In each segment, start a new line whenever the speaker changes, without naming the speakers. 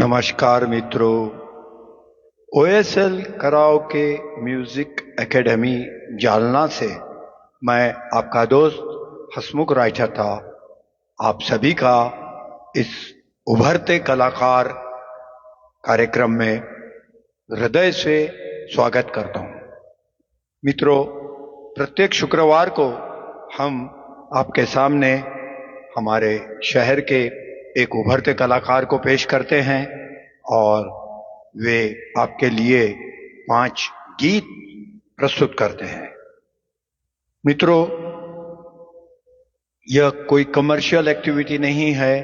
नमस्कार मित्रों। OSL karaoke music academy Jalna से मैं आपका दोस्त हसमुख रायचता आप सभी का इस उभरते कलाकार कार्यक्रम में हृदय से स्वागत करता हूं। मित्रों, प्रत्येक शुक्रवार को हम आपके सामने हमारे शहर के एक उभरते कलाकार को पेश करते हैं और वे आपके लिए 5 गीत प्रस्तुत करते हैं। मित्रों, यह कोई कमर्शियल एक्टिविटी नहीं है,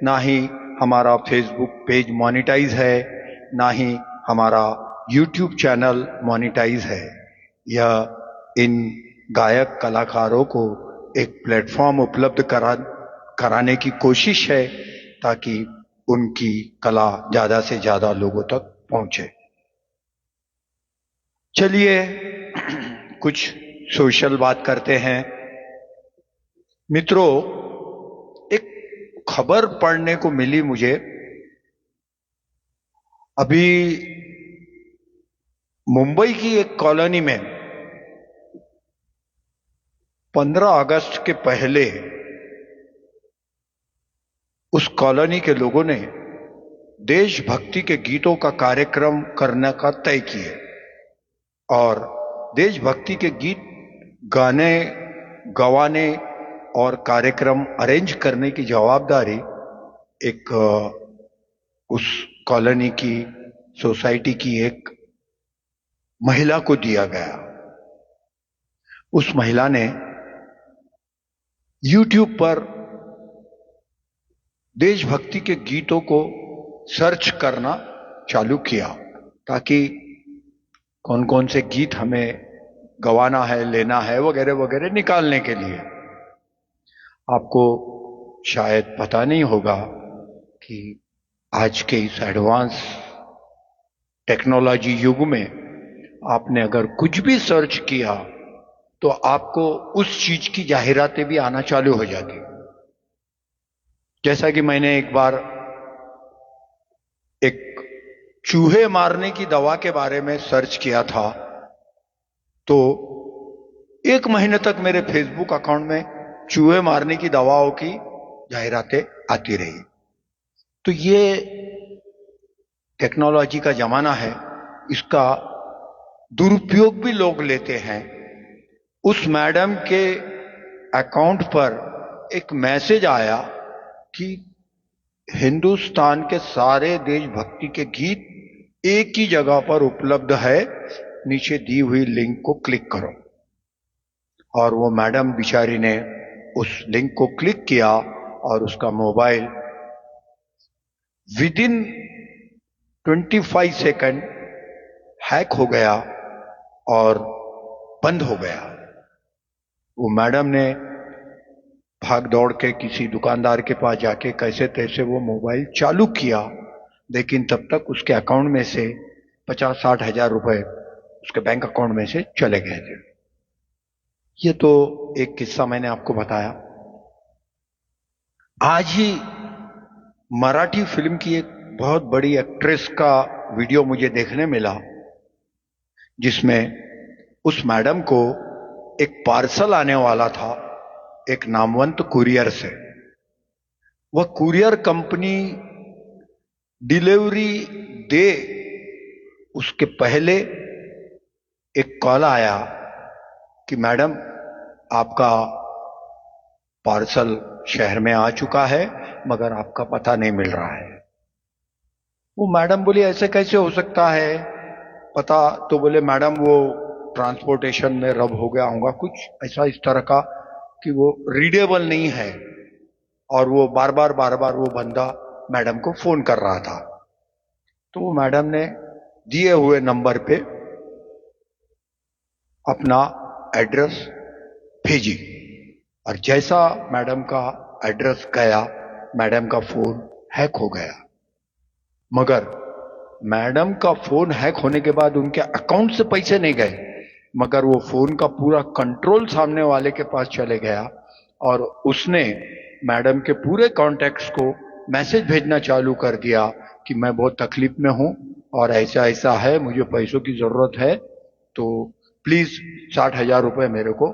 ना ही हमारा फेसबुक पेज मोनेटाइज है, ना ही हमारा यूट्यूब चैनल मोनेटाइज है। यह इन गायक कलाकारों को एक प्लेटफॉर्म उपलब्ध कराने की कोशिश है ताकि उनकी कला ज्यादा से ज्यादा लोगों तक पहुंचे। चलिए कुछ सोशल बात करते हैं। मित्रों, एक खबर पढ़ने को मिली मुझे अभी। मुंबई की एक कॉलोनी में 15 अगस्त के पहले उस कॉलोनी के लोगों ने देशभक्ति के गीतों का कार्यक्रम करने का तय किए और देशभक्ति के गीत गाने, गवाने और कार्यक्रम अरेंज करने की जवाबदारी एक उस कॉलोनी की सोसाइटी की एक महिला को दिया गया। उस महिला ने YouTube पर देशभक्ति के गीतों को सर्च करना चालू किया ताकि कौन कौन से गीत हमें गवाना है, लेना है, वगैरह वगैरह निकालने के लिए। आपको शायद पता नहीं होगा कि आज के इस एडवांस टेक्नोलॉजी युग में आपने अगर कुछ भी सर्च किया तो आपको उस चीज की जाहिरातें भी आना चालू हो जाती। जैसा कि मैंने एक बार एक चूहे मारने की दवा के बारे में सर्च किया था तो 1 महीने तक मेरे फेसबुक अकाउंट में चूहे मारने की दवाओं की जाहिरातें आती रही। तो ये टेक्नोलॉजी का जमाना है, इसका दुरुपयोग भी लोग लेते हैं। उस मैडम के अकाउंट पर एक मैसेज आया कि हिंदुस्तान के सारे देशभक्ति के गीत एक ही जगह पर उपलब्ध है, नीचे दी हुई लिंक को क्लिक करो। और वो मैडम बिचारी ने उस लिंक को क्लिक किया और उसका मोबाइल विदिन 25 सेकंड हैक हो गया और बंद हो गया। वो मैडम ने भाग दौड़ के किसी दुकानदार के पास जाके कैसे तैसे वो मोबाइल चालू किया, लेकिन तब तक उसके अकाउंट में से 50-60 हजार रुपए उसके बैंक अकाउंट में से चले गए थे। ये तो एक किस्सा मैंने आपको बताया। आज ही मराठी फिल्म की एक बहुत बड़ी एक्ट्रेस का वीडियो मुझे देखने मिला जिसमें उस मैडम को एक पार्सल आने वाला था एक नामवंत कुरियर से। वह कुरियर कंपनी डिलीवरी दे उसके पहले एक कॉल आया कि मैडम आपका पार्सल शहर में आ चुका है मगर आपका पता नहीं मिल रहा है। वो मैडम बोली ऐसे कैसे हो सकता है पता? तो बोले मैडम वो ट्रांसपोर्टेशन में रब हो गया होगा, कुछ ऐसा इस तरह का कि वो रीडेबल नहीं है। और वो बार बार वो बंदा मैडम को फोन कर रहा था। तो वो मैडम ने दिए हुए नंबर पे अपना एड्रेस भेजी और जैसा मैडम का एड्रेस गया, मैडम का फोन हैक हो गया। मगर मैडम का फोन हैक होने के बाद उनके अकाउंट से पैसे नहीं गए, मगर वो फोन का पूरा कंट्रोल सामने वाले के पास चले गया और उसने मैडम के पूरे कॉन्टैक्ट्स को मैसेज भेजना चालू कर दिया कि मैं बहुत तकलीफ में हूं और ऐसा ऐसा है, मुझे पैसों की जरूरत है, तो प्लीज 60,000 रुपए मेरे को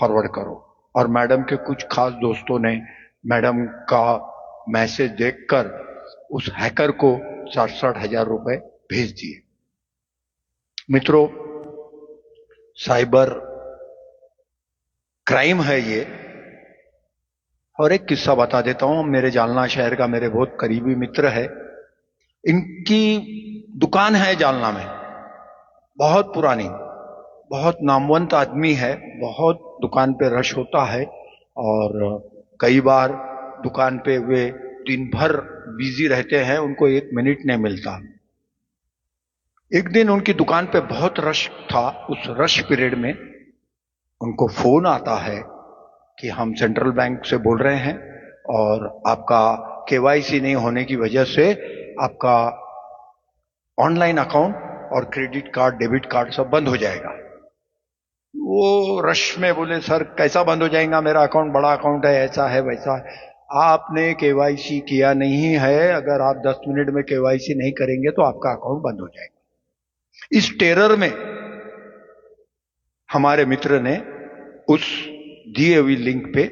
फॉरवर्ड करो। और मैडम के कुछ खास दोस्तों ने मैडम का मैसेज देखकर उस हैकर को 60,000 रुपए भेज दिए। मित्रों, साइबर क्राइम है ये। और एक किस्सा बता देता हूं। मेरे जालना शहर का मेरे बहुत करीबी मित्र है, इनकी दुकान है जालना में, बहुत पुरानी, बहुत नामवंत आदमी है, बहुत दुकान पे रश होता है और कई बार दुकान पे वे दिन भर बिजी रहते हैं, उनको एक मिनट नहीं मिलता। एक दिन उनकी दुकान पे बहुत रश था। उस रश पीरियड में उनको फोन आता है कि हम सेंट्रल बैंक से बोल रहे हैं और आपका केवाईसी नहीं होने की वजह से आपका ऑनलाइन अकाउंट और क्रेडिट कार्ड, डेबिट कार्ड सब बंद हो जाएगा। वो रश में बोले, सर कैसा बंद हो जाएगा, मेरा अकाउंट बड़ा अकाउंट है, ऐसा है वैसा है। आपने केवाईसी किया नहीं है, अगर आप 10 मिनट में केवाईसी नहीं करेंगे तो आपका अकाउंट बंद हो जाएगा। इस टेरर में हमारे मित्र ने उस दिए हुई लिंक पे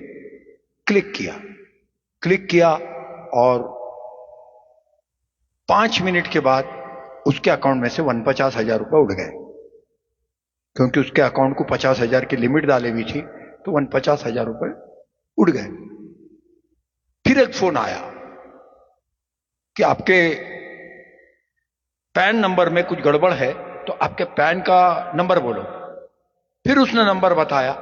क्लिक किया और 5 मिनट के बाद उसके अकाउंट में से 50,000 रुपए उड़ गए, क्योंकि उसके अकाउंट को 50,000 की लिमिट डाली हुई थी, तो 50,000 रुपए उड़ गए। फिर एक फोन आया कि आपके पैन नंबर में कुछ गड़बड़ है, तो आपके पैन का नंबर बोलो। फिर उसने नंबर बताया,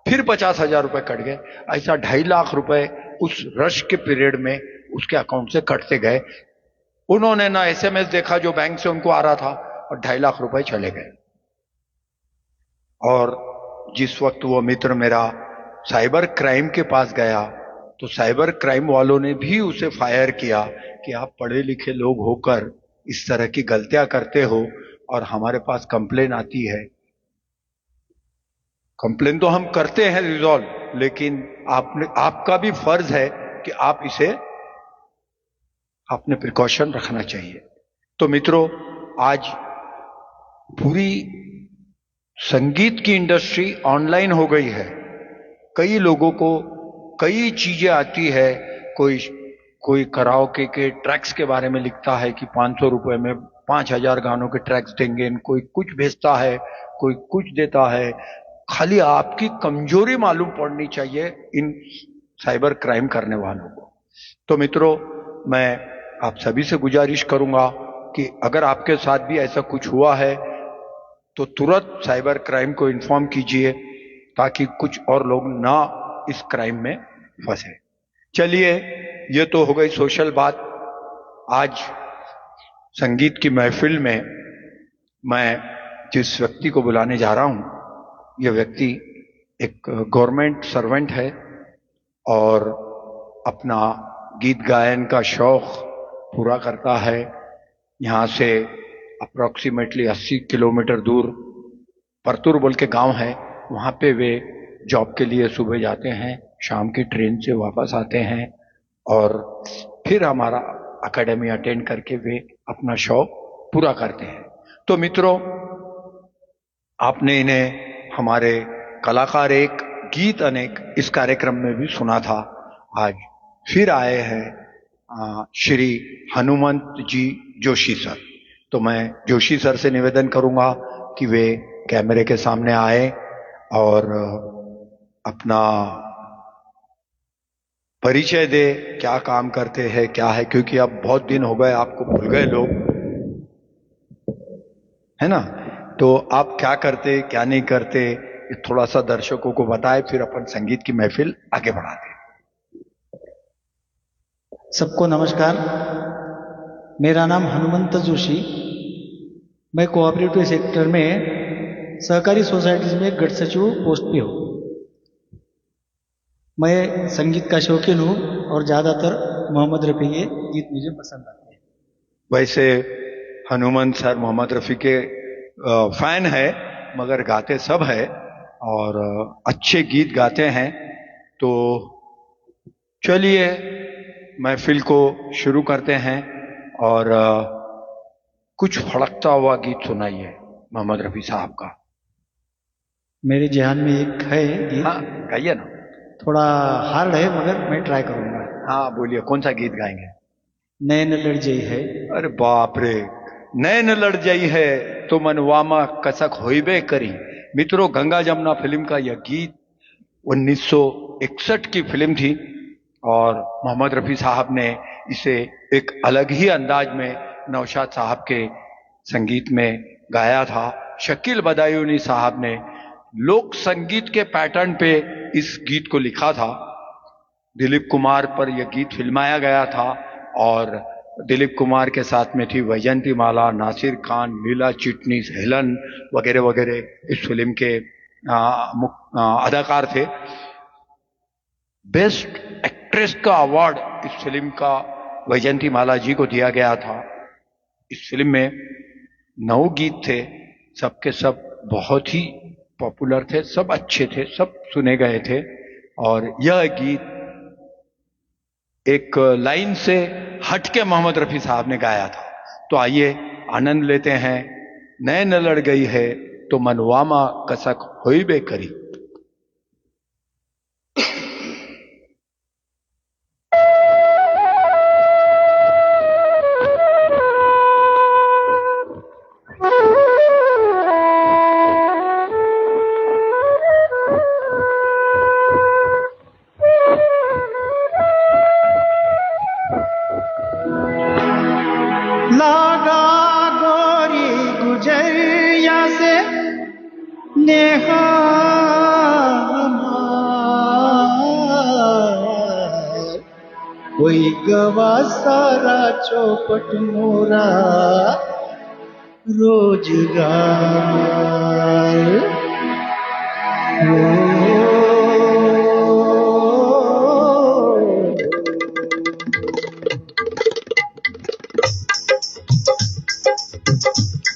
फिर 50,000 रुपए कट गए। ऐसा 2.5 लाख रुपए उस रश के पीरियड में उसके अकाउंट से कटते गए। उन्होंने ना एसएमएस देखा जो बैंक से उनको आ रहा था, और 2.5 लाख रुपए चले गए। और जिस वक्त वो मित्र मेरा साइबर क्राइम के पास गया, तो साइबर क्राइम वालों ने भी उसे फायर किया कि आप पढ़े लिखे लोग होकर इस तरह की गलतियां करते हो और हमारे पास कंप्लेन आती है। कंप्लेन तो हम करते हैं रिजॉल्व, लेकिन आपका भी फर्ज है कि आप इसे अपने प्रिकॉशन रखना चाहिए। तो मित्रों, आज पूरी संगीत की इंडस्ट्री ऑनलाइन हो गई है। कई लोगों को कई चीजें आती है। कोई कराओके के ट्रैक्स के बारे में लिखता है कि 500 रुपए में 5,000 गानों के ट्रैक्स देंगे, कोई कुछ भेजता है, कोई कुछ देता है। खाली आपकी कमजोरी मालूम पड़नी चाहिए इन साइबर क्राइम करने वालों को। तो मित्रों, मैं आप सभी से गुजारिश करूंगा कि अगर आपके साथ भी ऐसा कुछ हुआ है तो तुरंत साइबर क्राइम को इन्फॉर्म कीजिए, ताकि कुछ और लोग ना इस क्राइम में फंसे। चलिए, ये तो हो गई सोशल बात। आज संगीत की महफिल में मैं जिस व्यक्ति को बुलाने जा रहा हूं, यह व्यक्ति एक गवर्नमेंट सर्वेंट है और अपना गीत गायन का शौक पूरा करता है। यहाँ से अप्रोक्सीमेटली 80 किलोमीटर दूर परतूर बोल के गांव है, वहाँ पे वे जॉब के लिए सुबह जाते हैं, शाम की ट्रेन से वापस आते हैं और फिर हमारा एकेडमी अटेंड करके वे अपना शौक पूरा करते हैं। तो मित्रों, आपने इन्हें हमारे कलाकार एक गीत अनेक इस कार्यक्रम में भी सुना था। आज फिर आए हैं श्री हनुमंत जी जोशी सर। तो मैं जोशी सर से निवेदन करूंगा कि वे कैमरे के सामने आए और अपना परिचय दे, क्या काम करते हैं, क्या है, क्योंकि अब बहुत दिन हो गए, आपको भूल गए लोग, है ना। तो आप क्या करते, क्या नहीं करते, थोड़ा सा दर्शकों को बताएं, फिर अपन संगीत की महफिल आगे बढ़ाते हैं।
सबको नमस्कार। मेरा नाम हनुमंत जोशी। मैं कोऑपरेटिव सेक्टर में सहकारी सोसाइटीज में गट सचिव पोस्ट पे हूँ। मैं संगीत का शौकीन हूँ और ज़्यादातर मोहम्मद रफ़ी के गीत मुझे पसंद आते हैं।
वैसे हनुमंत सर मोहम्मद रफ़ी के फैन है, मगर गाते सब है और अच्छे गीत गाते हैं। तो चलिए महफिल को शुरू करते हैं और कुछ फड़कता हुआ गीत सुनाइए मोहम्मद रफी साहब का।
मेरे ध्यान में एक है गीत,
हाँ गाइए ना।
थोड़ा हार्ड है मगर मैं ट्राई करूंगा।
हाँ बोलिए, कौन सा गीत गाएंगे?
नैन लड़ जई है।
अरे बाप रे, नैन लड़ जाई है तो मनवामा कसक होइबे करी। मित्रों, गंगा जमुना फिल्म का यह गीत 1961 की फिल्म थी और मोहम्मद रफी साहब ने इसे एक अलग ही अंदाज में नौशाद साहब के संगीत में गाया था। शकील बदायूनी साहब ने लोक संगीत के पैटर्न पे इस गीत को लिखा था। दिलीप कुमार पर यह गीत फिल्माया गया था और दिलीप कुमार के साथ में थी वैजंती माला, नासिर खान, लीला चिटनीस, हेलन वगैरह वगैरह इस फिल्म के अदाकार थे। बेस्ट एक्ट्रेस का अवार्ड इस फिल्म का वैजंती माला जी को दिया गया था। इस फिल्म में 9 गीत थे, सबके सब बहुत ही पॉपुलर थे, सब अच्छे थे, सब सुने गए थे। और यह गीत एक लाइन से हटके मोहम्मद रफी साहब ने गाया था। तो आइए आनंद लेते हैं। नैन लड़ गई है तो मनवामा कसक होइबे करी।
कोई गवा सारा चौपट मोरा रोजगार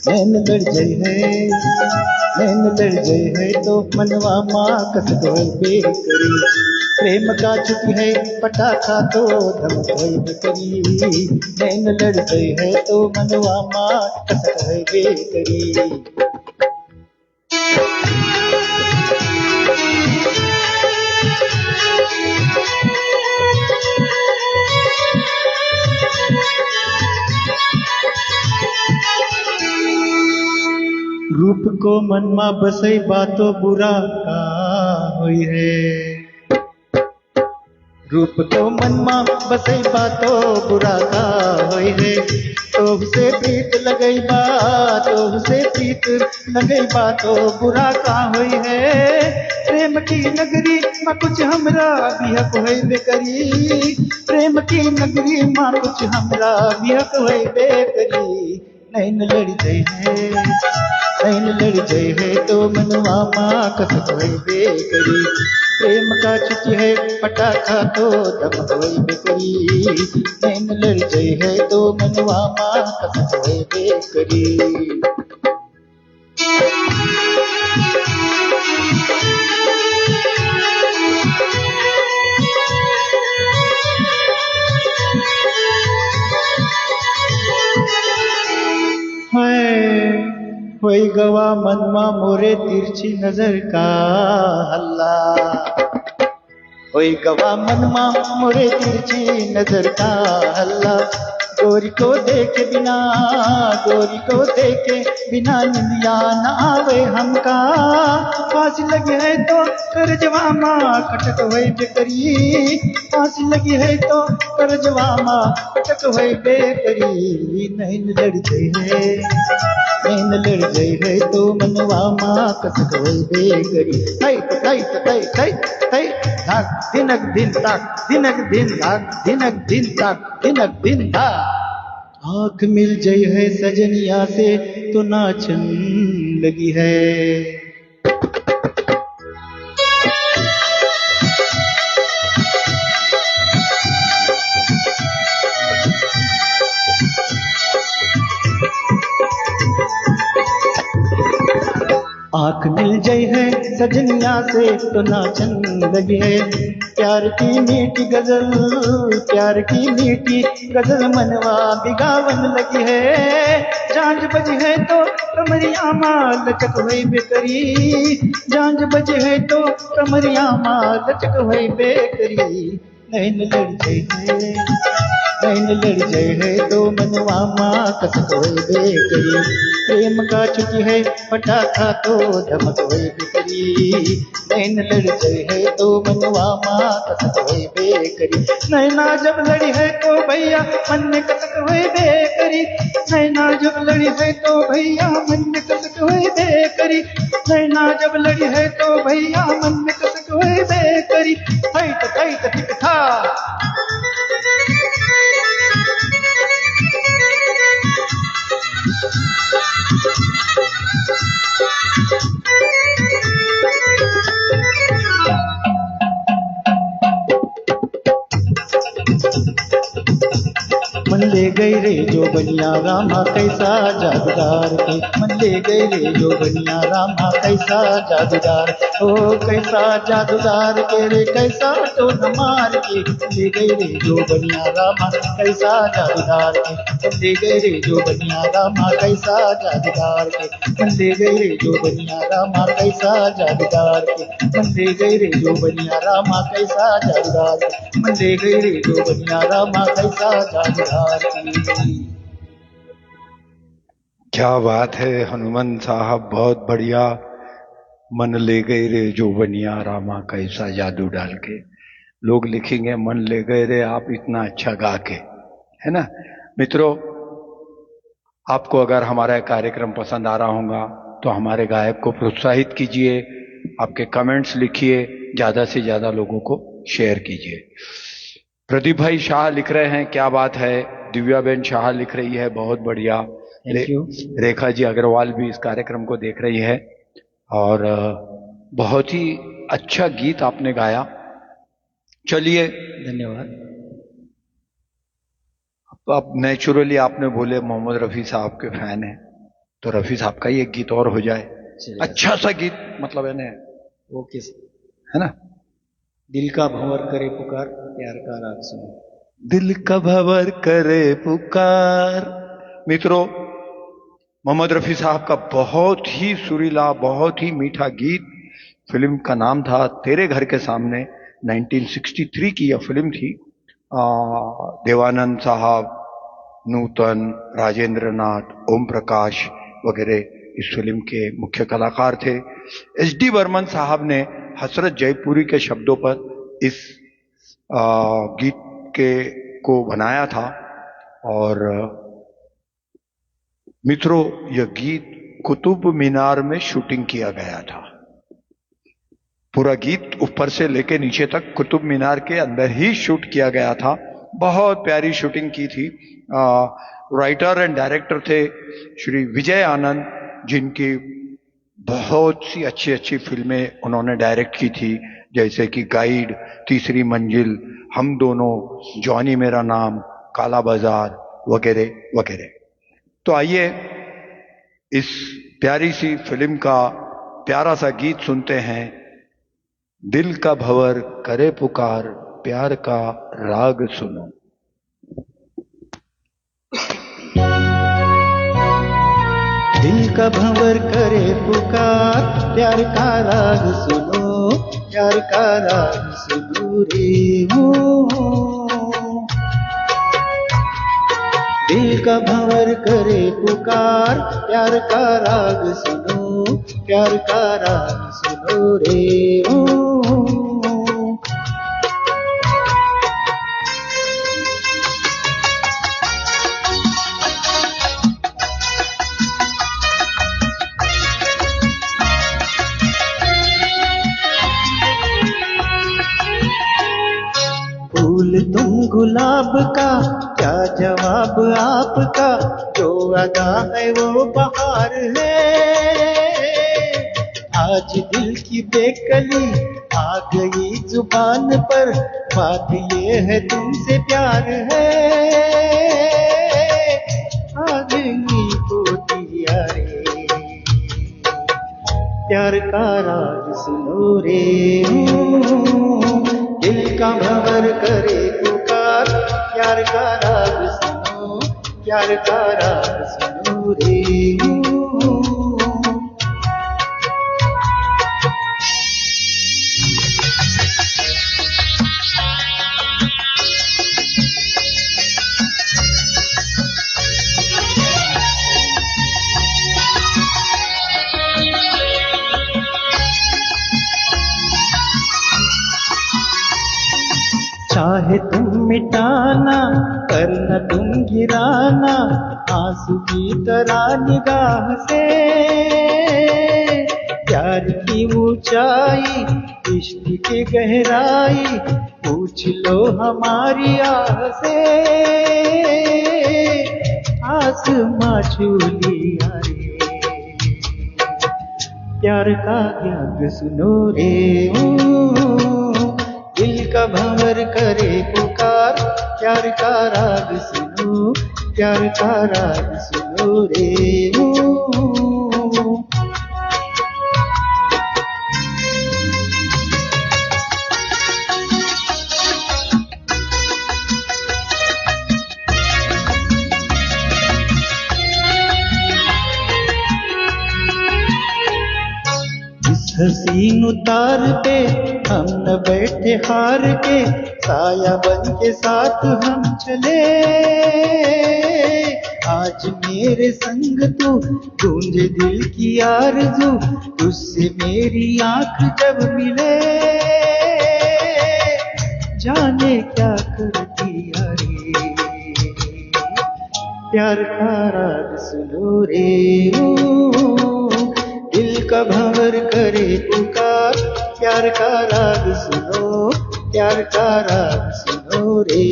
नैन लड़ जाई है, नैन लड़ जाई है तो मनवा माँ कसक होइबे करी। प्रेम का चुकी है पटाखा तो धमक होइबे करी। नैन लड़ जाई है तो मनवा माँ कसक होइबे करी। रूप को मनमा बसई बातो बुरा का होई है। रूप को मनमा बसई बातो बुरा का होई है। तो से प्रीत लगई बा, तो से प्रीत लगई बा तो बुरा का होई है। प्रेम की नगरी माँ कुछ हमरा बिहक होइबे करी। प्रेम की नगरी माँ कुछ हमरा बिहक होइबे करी। नैन लड़ जाई है, नैन लड़ जाई है तो मनवा माँ कसक होइबे करी। प्रेम का चुकी है पटाखा तो धमक होइबे करी। नैन लड़ जाई है तो मनवा माँ कसक होइबे करी। कोई गवा मनमा मोरे तिरछी नजर का हल्ला। कोई गवा मनमा मोरे तिरछी नजर का हल्ला। गोरी को देखे बिना, गोरी को देखे बिना निंदिया न आवे हमका। फांसी लगी है तो कर जवामा खटक होइबे करी। फांसी लगी है तो कर जवामा खटक होइबे करी। नैन लड़ जाई है, नैन लड़ जाई है तो मनवा माँ कसक होइबे करी। तै तै तै तै तै धाक दिनक दिन ताक, दिनक दिन धाक, दिनक दिन ताक, दिनक दिन धाक। आँख मिल जाई है सजनिया से तो नाचन लगी है। आँख मिल जाई है सजनिया से तो नाचन लगी है। प्यार की मीठी गजल, प्यार की मीठी गजल मनवा बिगावन लगी है। झांझ बजी है तो कमरिया माल लचक वही बेकरी, झांझ बजी है तो कमरिया माल लचक वही बेकरी। नैन लड़ जाए नैन लड़ जाए तो मनवा माँ कसक वही बेकरी। प्रेम का छुट्टी है पटाखा तो धमक वही बेकरी। नैन लड़ जाए तो मनवा माँ कसक वही बेकरी। नैना जब लड़ी है तो भैया मन में कसक वही बेकरी। नैना जब लड़ी है तो भैया मन में कसक वही बेकरी। नैना जब लड़ी है तो भैया मन में कसक वही बेकरी। थैत थिक था मन ले गई रे जो बनिया रामा कैसा जादूदार के। मन ले गई रे जो बनिया रामा कैसा जादूदार। ओ कैसा जादूदार के रे कैसा तो न मार के। ले गई रे जो बनिया रामा कैसा जादूदार के। मन ले गई रे जो बनिया रामा कैसा जादूदार के। मन ले गई रे जो बनिया रामा कैसा जादूदार के। मन ले गई रे जो बनिया रामा कैसा जादूदार के। मन ले गई रे जो बनिया रामा कैसा जादूदार।
क्या बात है हनुमान साहब, बहुत बढ़िया। मन ले गए रे जो बनिया रामा कैसा जादू डाल के। लोग लिखेंगे मन ले गए रे आप इतना अच्छा गा के, है ना। मित्रों, आपको अगर हमारा कार्यक्रम पसंद आ रहा होगा तो हमारे गायक को प्रोत्साहित कीजिए, आपके कमेंट्स लिखिए, ज्यादा से ज्यादा लोगों को शेयर कीजिए। प्रदीप भाई शाह लिख रहे हैं, क्या बात है। दिव्याबेन शाह लिख रही है, बहुत बढ़िया। रेखा जी अग्रवाल भी इस कार्यक्रम को देख रही है और बहुत ही अच्छा गीत आपने गाया। चलिए,
धन्यवाद।
अब नेचुरली आपने बोले मोहम्मद रफी साहब के फैन हैं, तो रफी साहब का ही एक गीत और हो जाए, अच्छा सा गीत, मतलब है
ओके
है ना।
दिल का भंवर करे पुकार प्यार का राग सुनो।
दिल का भंवर करे पुकार। मित्रों, मोहम्मद रफी साहब का बहुत ही सुरीला, बहुत ही मीठा गीत। फिल्म का नाम था तेरे घर के सामने। 1963 की यह फिल्म थी। देवानंद साहब, नूतन, राजेंद्र नाथ, ओम प्रकाश वगैरह इस फिल्म के मुख्य कलाकार थे। एस.डी. बर्मन साहब ने हसरत जयपुरी के शब्दों पर इस गीत को बनाया था। और मित्रों, यह गीत कुतुब मीनार में शूटिंग किया गया था। पूरा गीत ऊपर से लेके नीचे तक कुतुब मीनार के अंदर ही शूट किया गया था। बहुत प्यारी शूटिंग की थी। राइटर एंड डायरेक्टर थे श्री विजय आनंद, जिनकी बहुत सी अच्छी अच्छी फिल्में उन्होंने डायरेक्ट की थी, जैसे कि गाइड, तीसरी मंजिल, हम दोनों, जॉनी मेरा नाम, काला बाजार वगैरह वगैरह। तो आइए इस प्यारी सी फिल्म का प्यारा सा गीत सुनते हैं। दिल का भंवर करे पुकार प्यार का राग सुनो।
दिल का भंवर करे पुकार प्यार का राग सुनो, प्यार का राग सुनो रे हो। दिल का भंवर करे पुकार प्यार का राग सुनो, प्यार का राग सुनो रे हो। फूल तुम गुलाब का, क्या जवाब आपका, जो अदा है वो बहार है। आज दिल की बेकली आ गई जुबान पर, बात ये है तुमसे प्यार है। आ गई तो दिया रे, प्यार का राज सुनो रे, दिल का भंवर करे पुकार, प्यार का राग सुनो, प्यार का राग सुनो रे। चाहे तुम मिटाना, करना तुम गिराना, आंसू की तरह निगाह से। प्यार की ऊंचाई, इश्क की गहराई, पूछ लो हमारी आह से। आसमां छू लिया रे, प्यार का ज्ञान सुनो रे। दिल का भंवर करे पुकार, प्यार का राग सुनो, प्यार का राग सुनो रे। हसीन उतार पे हम न बैठे हार के, साया बन के साथ हम चले। आज मेरे संग तू, गूंजे दिल की आरज़ू, तुझसे मेरी आंख जब मिले। जाने क्या कर दिया रे, प्यार का राग सुनो रे। दिल का भंवर करे पुकार, प्यार का राग सुनो, प्यार का राग सुनो रे।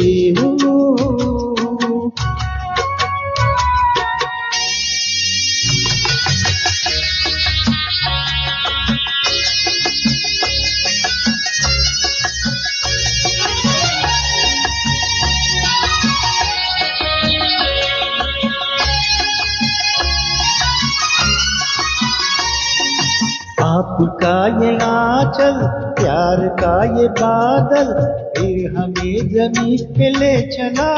आपका ये आंचल, प्यार का ये बादल, फिर हमें जमीन पे ले चला।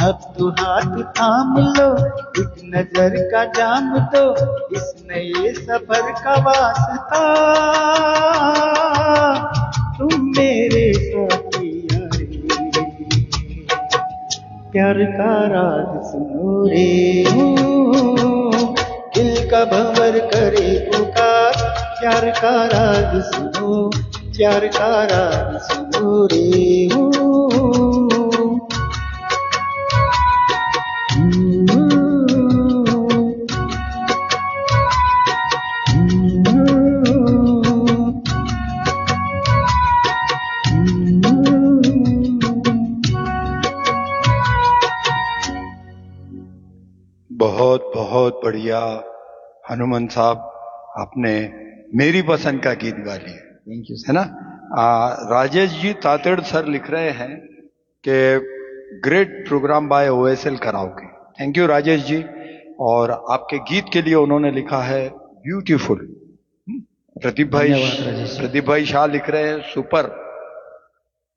अब तो हाथ थाम लो, एक नजर का जाम दो, इस नए सफर का वास्ता। तुम मेरे साथी यारी, प्यार का राग सुनो रे। दिल का भंवर करे पुकार, प्यार का राग सुनो, प्यार का राग सुनो रे।
बहुत बहुत बढ़िया हनुमान साहब, आपने मेरी पसंद का गीत गा लिया।
थैंक यू
है ना। राजेश जी तातेड़ सर लिख रहे हैं कि great programme by OSL karaoke. Thank you Rajesh ji. और आपके गीत के लिए उन्होंने लिखा है ब्यूटीफुल। प्रदीप भाई शाह लिख रहे हैं सुपर।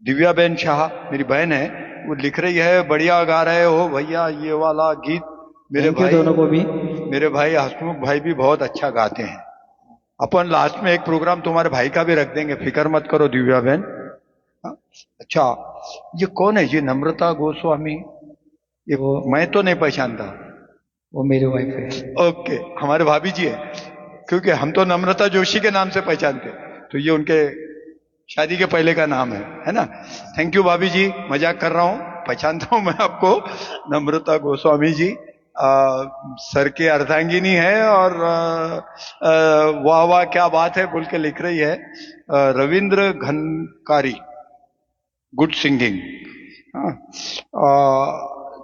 दिव्या बेन शाह मेरी बहन है, वो लिख रही है बढ़िया गा रहे हो भैया ये वाला गीत। मेरे भाई
दोनों को भी,
मेरे भाई हसमुख भाई भी बहुत अच्छा गाते हैं। अपन लास्ट में एक प्रोग्राम तुम्हारे भाई का भी रख देंगे, फिक्र मत करो दिव्या बहन। अच्छा, ये कौन है ये नम्रता गोस्वामी? ये मैं तो नहीं पहचानता।
वो मेरी वाइफ है।
ओके, हमारे भाभी जी है, क्योंकि हम तो नम्रता जोशी के नाम से पहचानते, तो ये उनके शादी के पहले का नाम है ना। थैंक यू भाभी जी, मजाक कर रहा हूं, पहचानता हूं मैं आपको। नम्रता गोस्वामी जी सर की अर्धांगिनी है, और वाह वाह क्या बात है बोल के लिख रही है। Ravindra Ghankari, good singing.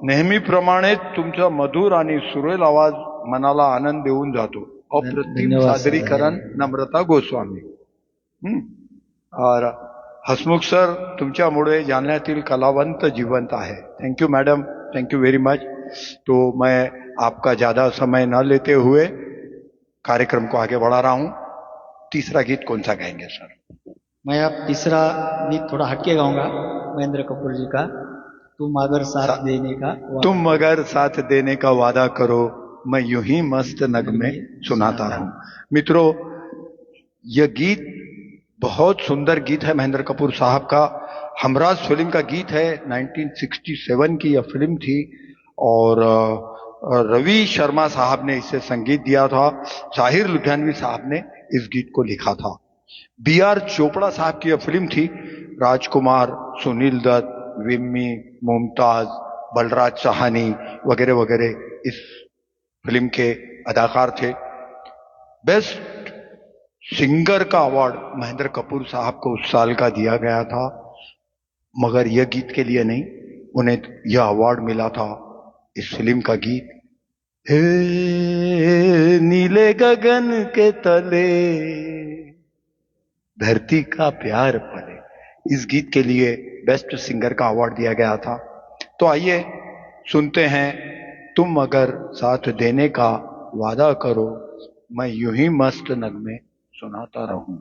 नेहमीप्रमाणे तुमचा मधुर आणि सुरेल आवाज मनाला आनंद देऊन जातो। अप्रतिम सादरीकरण नम्रता गोस्वामी। और हसमुख सर, तुमच्यामुळे जालन्यातील कलावंत जिवंत आहे। Thank you madam, thank you very much. तो मैं आपका ज्यादा समय न लेते हुए कार्यक्रम को आगे बढ़ा रहा हूं। तीसरा गीत कौन सा गाएंगे सर?
मैं अब तीसरा गीत थोड़ा हटके गाऊंगा महेंद्र कपूर जी का, तुम अगर साथ देने का
तुम अगर साथ देने का वादा करो, मैं यूं ही मस्त नगमे सुनाता रहूं। मित्रों, यह गीत बहुत सुंदर गीत है महेंद्र कपूर साहब का। हमराज फिल्म का गीत है, 1967 की यह फिल्म थी और रवि शर्मा साहब ने इसे संगीत दिया था। जाहिर लुधियानवी साहब ने इस गीत को लिखा था। बी आर चोपड़ा साहब की यह फिल्म थी। राजकुमार, सुनील दत्त, विम्मी, मुमताज, बलराज साहनी वगैरह वगैरह इस फिल्म के अदाकार थे। बेस्ट सिंगर का अवार्ड महेंद्र कपूर साहब को उस साल का दिया गया था, मगर यह गीत के लिए नहीं, उन्हें यह अवार्ड मिला था इस फिल्म का गीत, हे नीले गगन के तले धरती का प्यार पले। इस गीत के लिए बेस्ट सिंगर का अवार्ड दिया गया था। तो आइए सुनते हैं, तुम अगर साथ देने का वादा करो, मैं यूं ही मस्त नगमे सुनाता रहूं।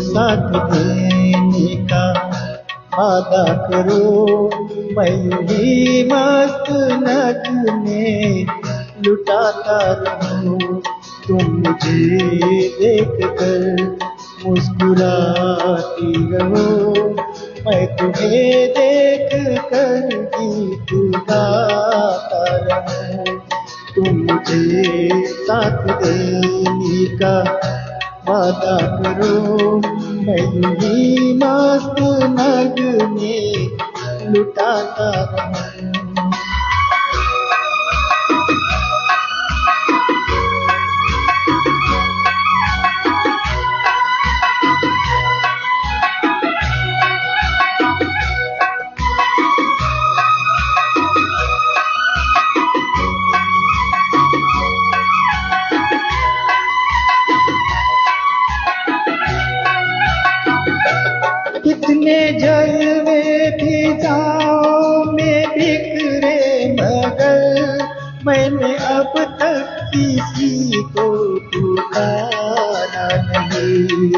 साथ देने का वादा करो, मैं ही मस्त नगमे लुटाता रहूं। तुम मुझे देख कर मुस्कुराती रहो, मैं तुम्हें देख कर गीत गाता रहूं। तुम मुझे साथ देने का वादा करो, मैं ही मस्त नगमे लुटाता रहूं। कितने जलवे फिजाओं में बिखरे, मगर मैंने अब तक किसी को पुकारा नहीं।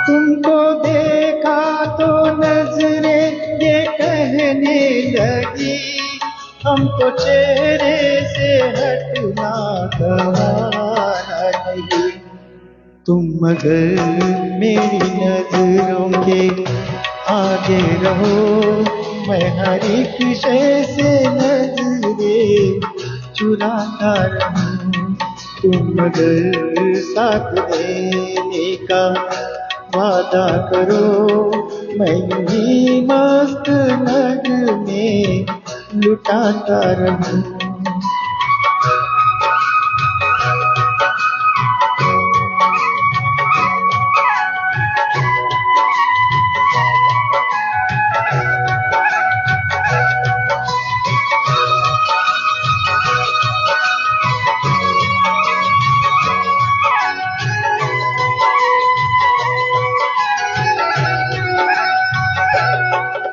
तुमको देखा तो नजरें ये कहने लगी, हमको चेहरे से हटना गवारा नहीं। तुम अगर मेरी नजरों के आगे रहो, मैं हर एक शय से नजरें चुराता रहूं। तुम अगर साथ देने का वादा करो, मैं ही मस्त नगमे लुटाता रहूं।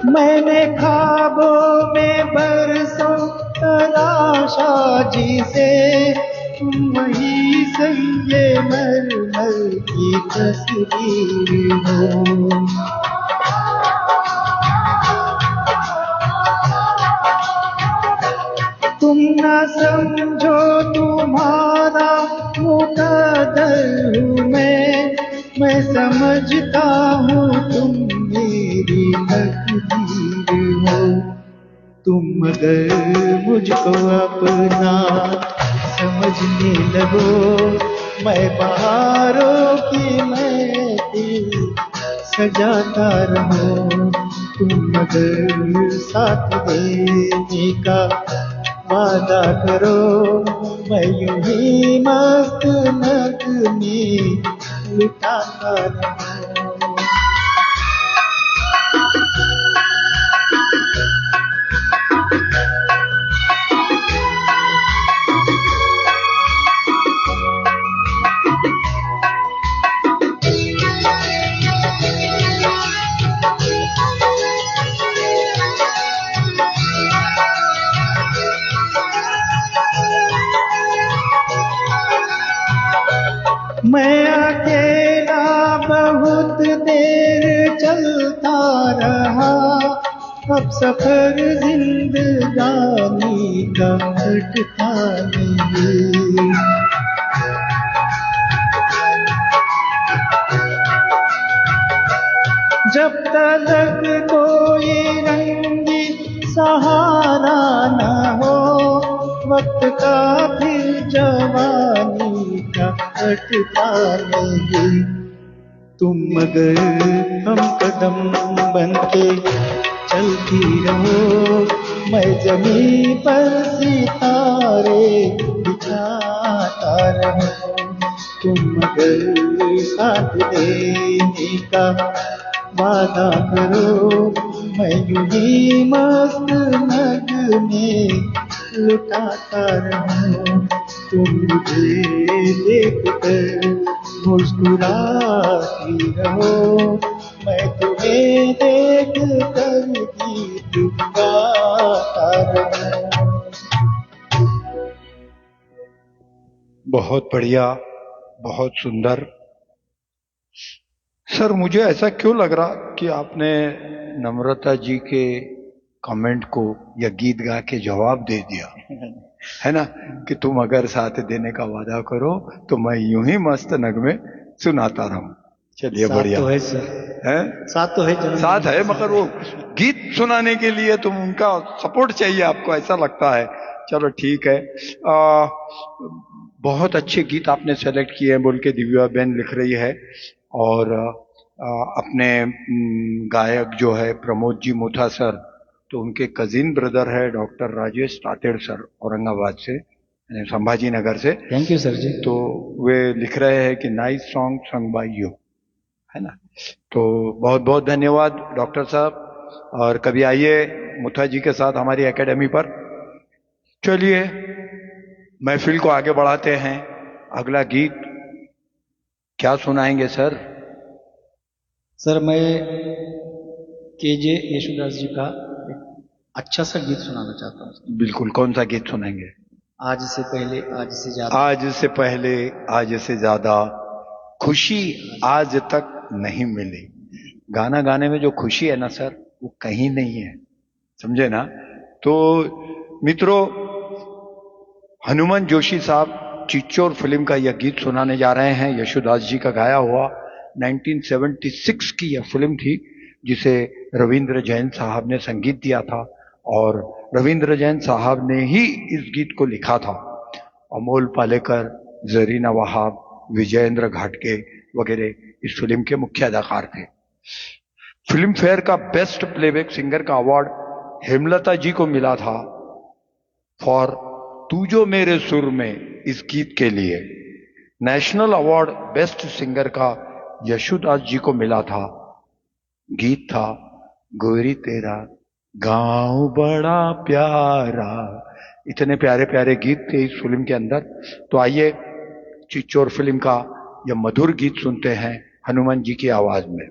मैंने ख्वाबों में बरसों तलाशा जिसे, तुम वही सही मरमर की तस्वीर हो। ना समझो तुम्हारा मुकद्दर हूँ मैं समझता हूँ तुम मेरी तकदीर हो। तुम अगर मुझको अपना समझने लगो, मैं बहारों की महफिल सजाता रहूं। तुम अगर साथ देने का वादा करो, मैं यूं ही मस्त नगमे लुटाता रहूं। मैं अकेला बहुत देर चलता रहा, अब सफर जिंदगानी का कटता नहीं। जब तक कोई रंगी सहारा न हो, वक्त का फिर जवानी का कटता नहीं। तुम अगर हम कदम बनके चलती रहो, मैं जमीन पर सितारे बिछाता रहूं। तुम अगर साथ देने का वादा करो, मैं यूं ही मस्त नगमे लुटाता रहूं। तुम मुझे देख कर मुस्कुराती रहो, मैं तुम्हें देख कर गीत गाता रहूं।
बहुत बढ़िया, बहुत सुंदर। सर, मुझे ऐसा क्यों लग रहा कि आपने नम्रता जी के कमेंट को या गीत गा के जवाब दे दिया, है ना, कि तुम अगर साथ देने का वादा करो तो मैं यूं ही मस्त नगमे सुनाता रहूं। चलिए, बढ़िया
तो है सर,
है,
साथ तो है,
साथ है, मगर वो गीत सुनाने के लिए तुम उनका सपोर्ट चाहिए आपको, ऐसा लगता है। चलो ठीक है। बहुत अच्छे गीत आपने सेलेक्ट किए हैं बोल के दिव्या बेन लिख रही है। और अपने गायक जो है प्रमोद जी मोथा सर, तो उनके कजिन ब्रदर है डॉक्टर राजेश तातेड़ सर, औरंगाबाद से, संभाजी नगर से।
थैंक यू सर जी।
तो वे लिख रहे हैं कि nice song sung by you, है ना। तो बहुत बहुत धन्यवाद डॉक्टर साहब, और कभी आइए मुथा जी के साथ हमारी एकेडमी पर। चलिए, महफिल को आगे बढ़ाते हैं। अगला गीत क्या सुनाएंगे सर?
सर, मैं केजे येशुदास जी का एक अच्छा सा गीत सुनाना चाहता हूँ।
बिल्कुल, कौन सा गीत सुनाएंगे?
आज से पहले, आज से ज्यादा।
आज से पहले, आज से ज्यादा, खुशी आज तक नहीं मिली। गाना गाने में जो खुशी है ना सर, वो कहीं नहीं है, समझे ना। तो मित्रों, हनुमान जोशी साहब चिच्चोर फिल्म का यह गीत सुनाने जा रहे हैं, यशुदास जी का गाया हुआ। 1976 की यह फिल्म थी, जिसे रविंद्र जैन साहब ने संगीत दिया था, और रविंद्र जैन साहब ने ही इस गीत को लिखा था। अमोल पालेकर, जरीना वहाब, विजयेंद्र घाटगे वगैरह इस फिल्म के मुख्य अदाकार थे। फिल्म फेयर का बेस्ट प्लेबैक सिंगर का अवार्ड हेमलता जी को मिला था फॉर तू जो मेरे सुर में, इस गीत के लिए। नेशनल अवार्ड बेस्ट सिंगर का यशुदास जी को मिला था। गीत था गोरी तेरा गांव बड़ा प्यारा। इतने प्यारे प्यारे गीत थे इस फिल्म के अंदर। तो आइए चिच्चोर फिल्म का यह मधुर गीत सुनते हैं हनुमान जी की आवाज में।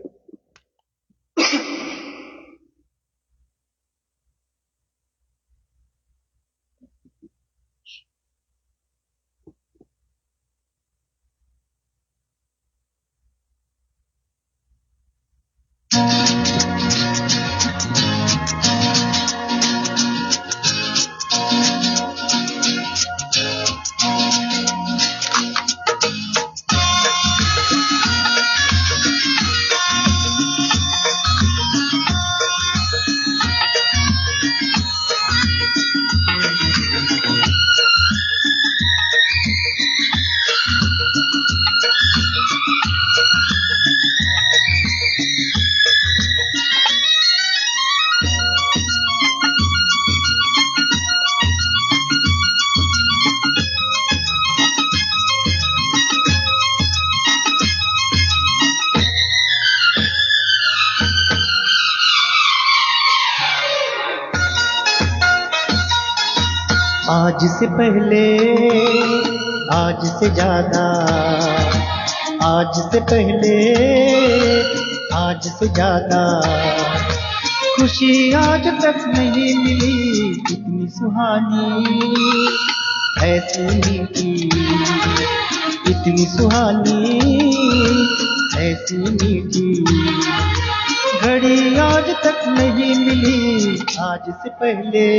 आज से पहले, आज से ज्यादा, आज से पहले, आज से ज्यादा खुशी आज तक नहीं मिली, इतनी सुहानी ऐसी मीठी, इतनी सुहानी ऐसी मीठी घड़ी आज तक नहीं मिली, आज से पहले।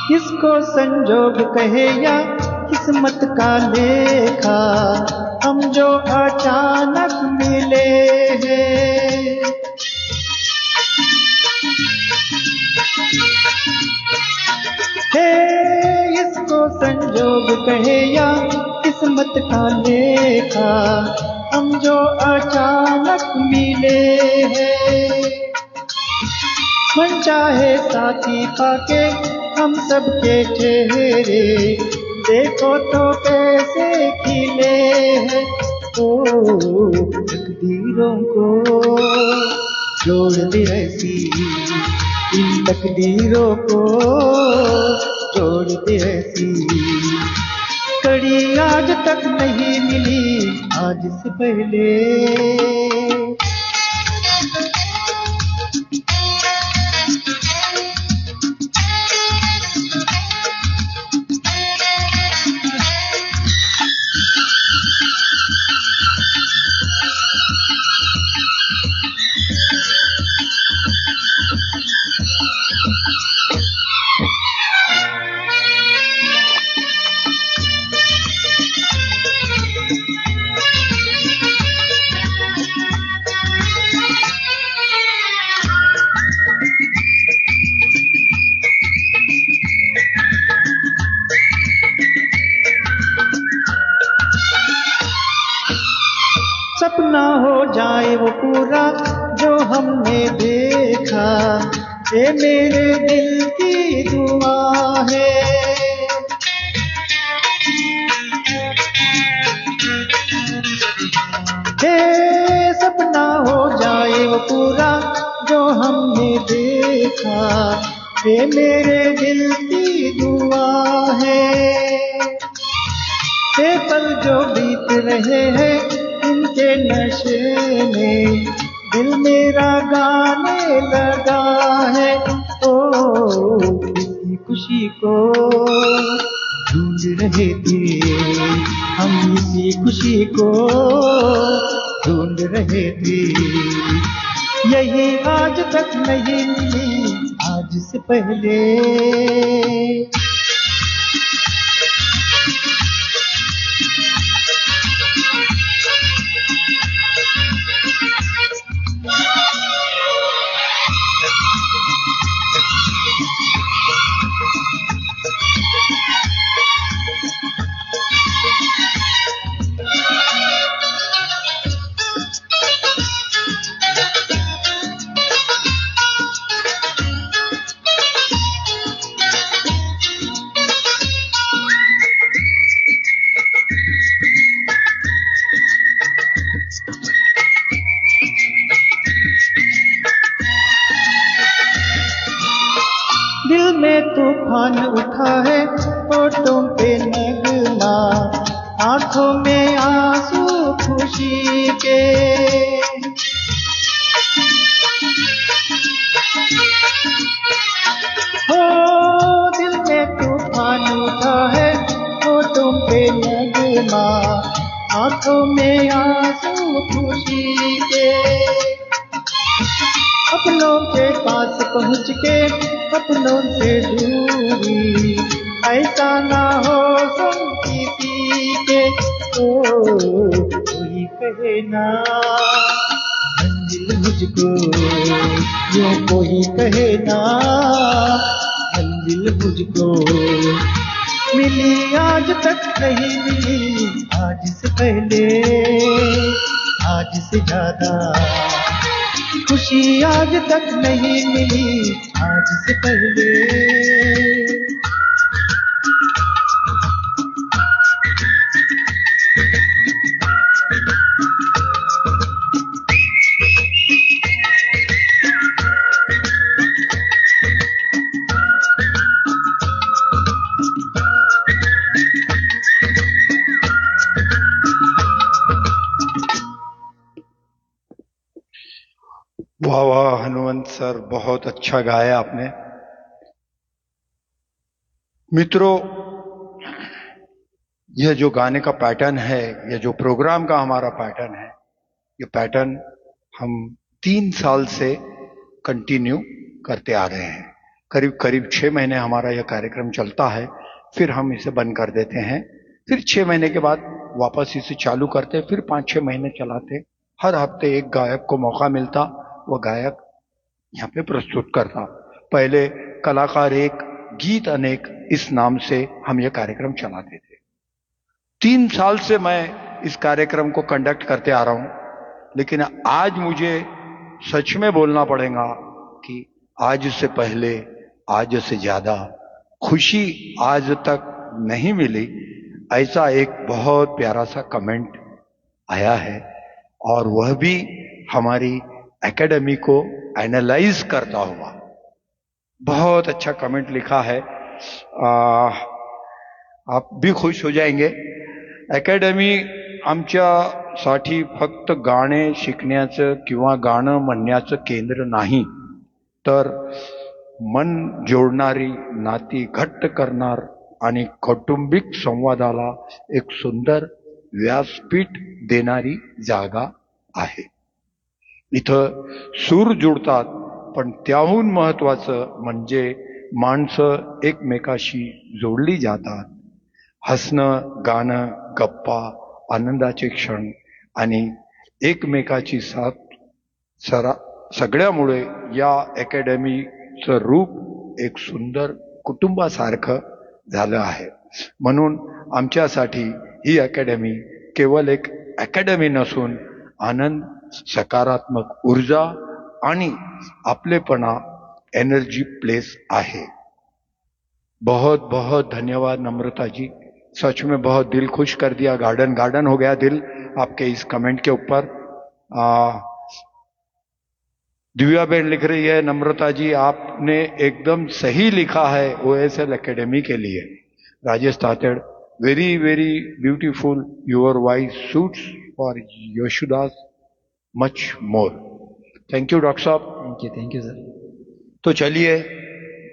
किसको संजोग कहे या किस्मत का लेखा, हम जो अचानक मिले हैं। हे इसको संजोग कहे या किस्मत का लेखा, हम जो अचानक मिले हैं। मन चाहे साथी पाके हम सबके चेहरे, देखो तो कैसे खिले हैं। ओ तकदीरों को जोड़ दे ऐसी, इन तकदीरों को जोड़ दे ऐसी कड़ी आज तक नहीं मिली, आज से पहले। सपना हो जाए वो पूरा जो हमने देखा, ये मेरे दिल की दुआ है। हे सपना हो जाए वो पूरा जो हमने देखा, ये मेरे दिल की दुआ है। ये पल जो बीत रहे हैं इनके नशे में दिल मेरा गाने लगा है। ओ इसी खुशी को ढूंढ रहे थे हम, इसी खुशी को ढूंढ रहे थे, यही आज तक नहीं मिली, आज से पहले। दिल में तूफान उठा है, होठों पे नगमा, आंखों में आंसू खुशी के। हो दिल में तूफान उठा है, होठों पे नगमा, आंखों में आंसू खुशी के। अपनों के पास पहुँच के अपनों से दूरी, ऐसा ना हो संगीती के कोई कहे ना मंजिल मुझको, यूं कोई कहे ना मंजिल मुझको। मिली आज तक नहीं मिली आज से पहले, आज से ज्यादा खुशी आज तक नहीं मिली आज से पहले।
वाह वाह हनुमंत सर, बहुत अच्छा गाया आपने। मित्रों, यह जो गाने का पैटर्न है, यह जो प्रोग्राम का हमारा पैटर्न है, ये पैटर्न हम 3 साल से कंटिन्यू करते आ रहे हैं। करीब करीब 6 महीने हमारा यह कार्यक्रम चलता है, फिर हम इसे बंद कर देते हैं, फिर 6 महीने के बाद वापस इसे चालू करते, फिर 5-6 महीने चलाते। हर हफ्ते एक गायक को मौका मिलता, वह गायक यहाँ पे प्रस्तुत करता। पहले कलाकार एक गीत अनेक इस नाम से हम यह कार्यक्रम चलाते थे। 3 साल से मैं इस कार्यक्रम को कंडक्ट करते आ रहा हूं, लेकिन आज मुझे सच में बोलना पड़ेगा कि आज से पहले, आज से ज्यादा खुशी आज तक नहीं मिली, ऐसा एक बहुत प्यारा सा कमेंट आया है। और वह भी हमारी एकेडमी को एनालाइज करता हुआ। बहुत अच्छा कमेंट लिखा है, आप भी खुश हो जाएंगे। अकॅडमी आमच्यासाठी फक्त गाणे शिकण्याचं किंवा गाणं म्हणण्याचं केंद्र नाही, तर मन जोडणारी, नाती घट्ट करणार आणि कौटुंबिक संवादाला एक सुंदर व्यासपीठ देणारी जागा आहे। इथं सूर जुळतात, पण त्याहून महत्वाचं म्हणजे माणसं एकमेकाशी जोडली जातात। हसणं, गाणं, गप्पा, आनंदाचे क्षण आणि एकमेकाची साथ सगळ्यामुळे या अकॅडमीचं रूप एक सुंदर कुटुंबासारखं झालं आहे। म्हणून आमच्यासाठी ही अकॅडमी केवळ एक अकॅडमी नसून आनंद, सकारात्मक ऊर्जा आणि आपलेपना, एनर्जी प्लेस आहे। बहुत बहुत धन्यवाद नम्रता जी, सच में बहुत दिल खुश कर दिया, गार्डन गार्डन हो गया दिल आपके इस कमेंट के ऊपर। दिव्या बेन लिख रही है, नम्रता जी आपने एकदम सही लिखा है ओएसएल एकेडमी के लिए। Rajesh Tated, very very beautiful, your voice suits for Yesudas much more. Thank you doctor sahab.
Thank you sir.
तो चलिए,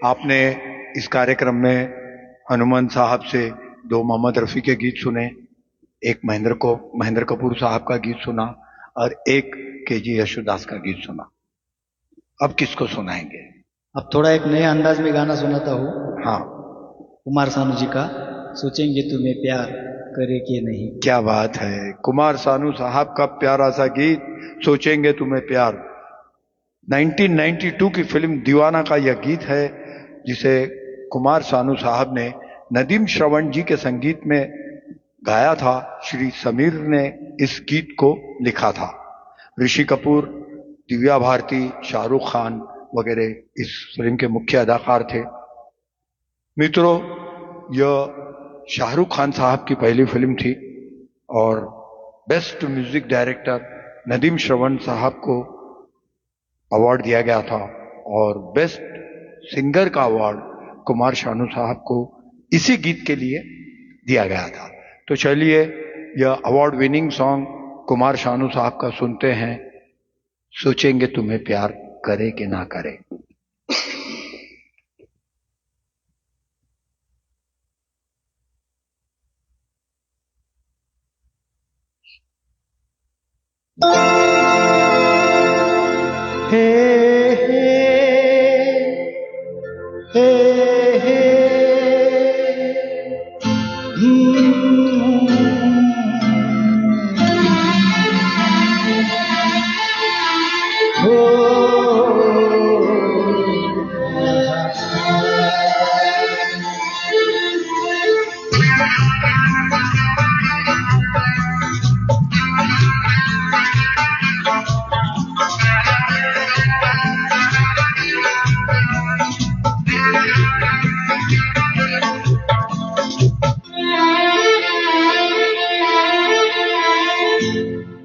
आपने इस कार्यक्रम में हनुमान साहब से 2 मोहम्मद रफी के गीत सुने, एक महेंद्र कपूर साहब का गीत सुना और एक केजी यशुदास का गीत सुना। अब किसको सुनाएंगे?
अब थोड़ा एक नए अंदाज में गाना सुनाता हूँ।
हाँ,
कुमार सानू जी का सोचेंगे तुम्हें प्यार करे कि नहीं।
क्या बात है, कुमार सानू साहब का प्यारा सा गीत सोचेंगे तुम्हें प्यार। 1992 की फिल्म दीवाना का यह गीत है, जिसे कुमार सानू साहब ने नदीम श्रवण जी के संगीत में गाया था। श्री समीर ने इस गीत को लिखा था। ऋषि कपूर, दिव्या भारती, शाहरुख खान वगैरह इस फिल्म के मुख्य अदाकार थे। मित्रों, यह शाहरुख खान साहब की पहली फिल्म थी और best music director Nadeem Shravan साहब को अवार्ड दिया गया था और बेस्ट सिंगर का अवार्ड कुमार शानू साहब को इसी गीत के लिए दिया गया था। तो चलिए, यह award winning song Kumar Sanu साहब का सुनते हैं, सोचेंगे तुम्हें प्यार करे कि ना करे।
हे हे हे हे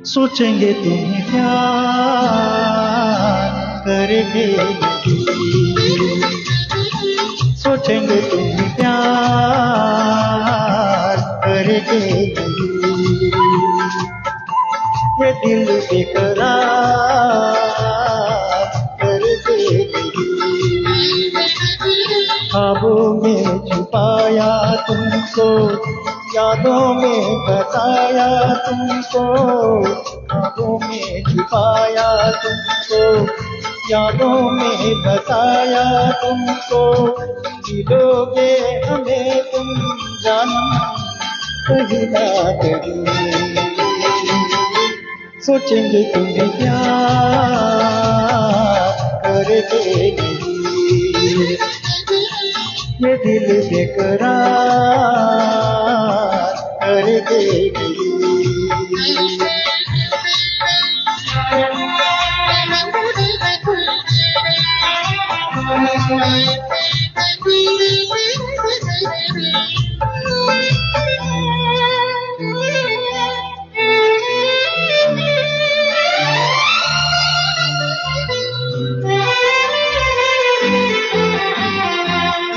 सोचेंगे तुम्हें प्यार करके नहीं, सोचेंगे तुम्हें प्यार करके नहीं, ये दिल बेकरार करके नहीं। ख्वाबों में छुपाया तुमको, यादों में बताया तुमको, ख्वाबों में छुपाया तुमको, यादों में बताया तुमको, मिलोगे हमें तुम जानम कहीं ना कहीं। सोचेंगे तुम्हें प्यार करके नहीं, ये दिल बेकरार करके नहीं।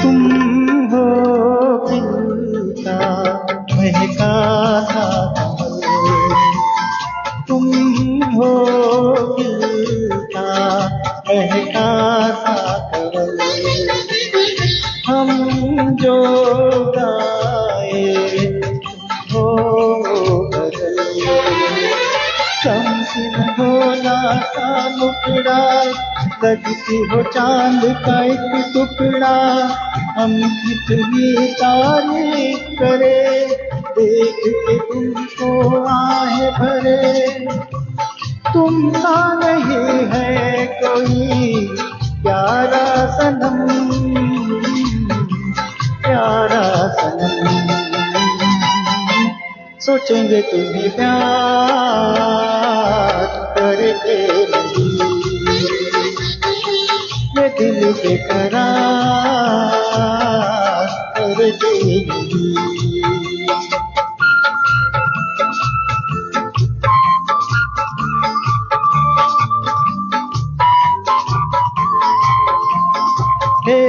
तुम हो खिलता महका सा कमल, तुम हो खिलता महका सा कमल, हम जो गाए हो बदल, शमसिन भोला सा मुखड़ा, लगती हो चांद का एक टुकड़ा, हम कितनी तारीफ करे, देख के तुमको आहे भरे। तुम सा नहीं है कोई प्यारा सनम, प्यारा सनम। सोचेंगे तुम्हें प्यार करके नहीं, ये दिल बेकरार करके नहीं। हे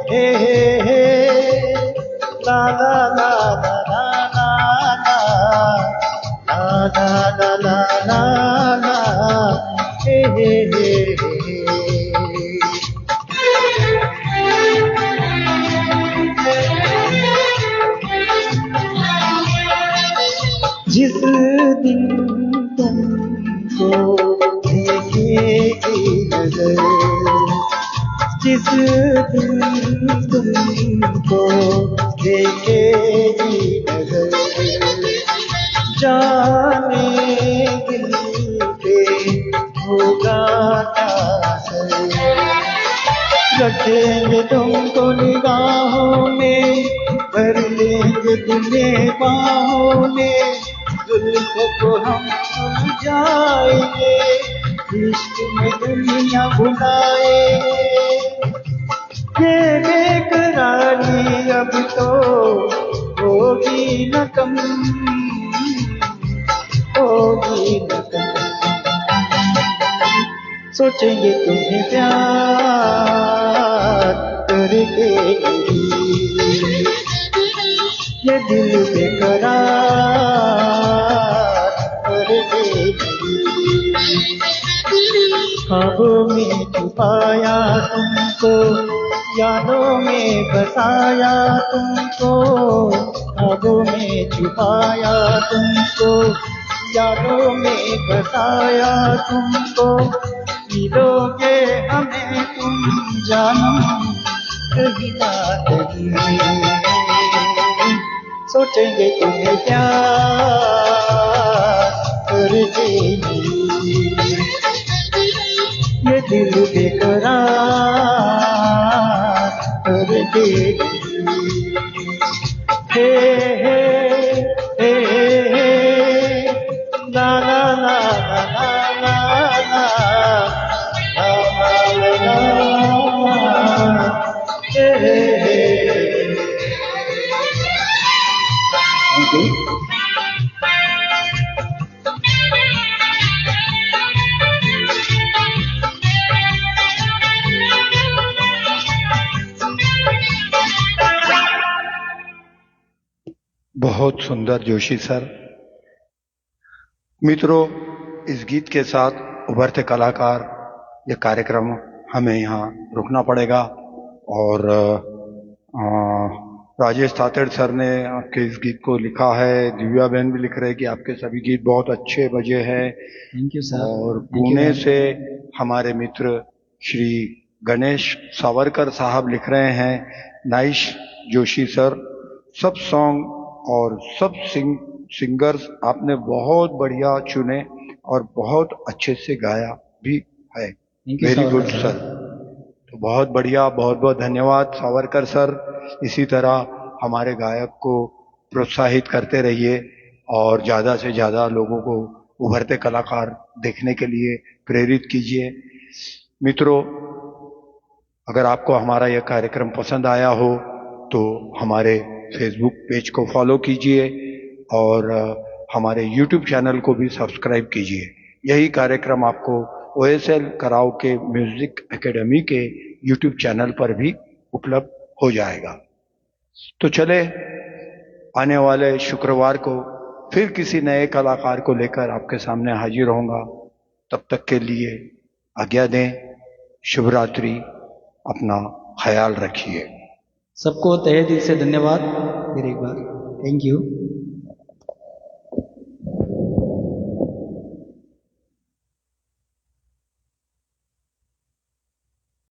हे हे हे ला ला ला ला ला ला ला ला ला ला ला हे हे हे जिस दिन तुमको देखेगी नजर, जिस दिन तुमको देखेगी नजर, जाने दिल पे होगा असर। रखेंगे तुमको निगाहों में, भर लेंगे तुम्हें बाहों में, जुल्फों को हम उलझाएंगे, इश्क में दुनिया भुलाएंगे। ये बेकरारी अब तो होगी न कम, होगी न कम। सोचेंगे तुम्हें प्यार करके नहीं, ये दिल बेकरार करके नहीं। ख्वाबों में छुपाया तुमको, यादों में बसाया तुमको, ख्वाबों में छुपाया तुमको, यादों में बसाया तुमको, मिलोगे हमें तुम जानम कहीं ना कहीं। सोचेंगे तुम्हें प्यार करके नहीं, ये दिल बेकरार करके नहीं। हे हे हे हे ला ला ला ला ला ला ला ला ला हे हे हे। Thank you.
बहुत सुंदर जोशी सर। मित्रों, इस गीत के साथ उभरते कलाकार ये कार्यक्रम हमें यहाँ रुकना पड़ेगा। और राजेश तातेड़ सर ने आपके इस गीत को लिखा है, दिव्या बहन भी लिख रहे हैं कि आपके सभी गीत बहुत अच्छे बजे हैं।
Thank you sir.
और पुणे से हमारे मित्र श्री गणेश सावरकर साहब लिख रहे हैं, नाइस जोशी सर, सब सॉन्ग और सब सिंगर्स आपने बहुत बढ़िया चुने और बहुत अच्छे से गाया भी है। Very good sir. तो बहुत बढ़िया, बहुत बहुत धन्यवाद सावरकर सर। इसी तरह हमारे गायक को प्रोत्साहित करते रहिए और ज़्यादा से ज़्यादा लोगों को उभरते कलाकार देखने के लिए प्रेरित कीजिए। मित्रों, अगर आपको हमारा यह कार्यक्रम पसंद आया हो तो हमारे फेसबुक पेज को फॉलो कीजिए और हमारे यूट्यूब चैनल को भी सब्सक्राइब कीजिए। यही कार्यक्रम आपको OSL कराओके म्यूजिक एकेडमी के यूट्यूब चैनल पर भी उपलब्ध हो जाएगा। तो चले, आने वाले शुक्रवार को फिर किसी नए कलाकार को लेकर आपके सामने हाजिर होऊंगा। तब तक के लिए आज्ञा दें। शुभ रात्रि, अपना ख्याल रखिए।
सबको तहे दिल से धन्यवाद फिर एक बार। Thank you.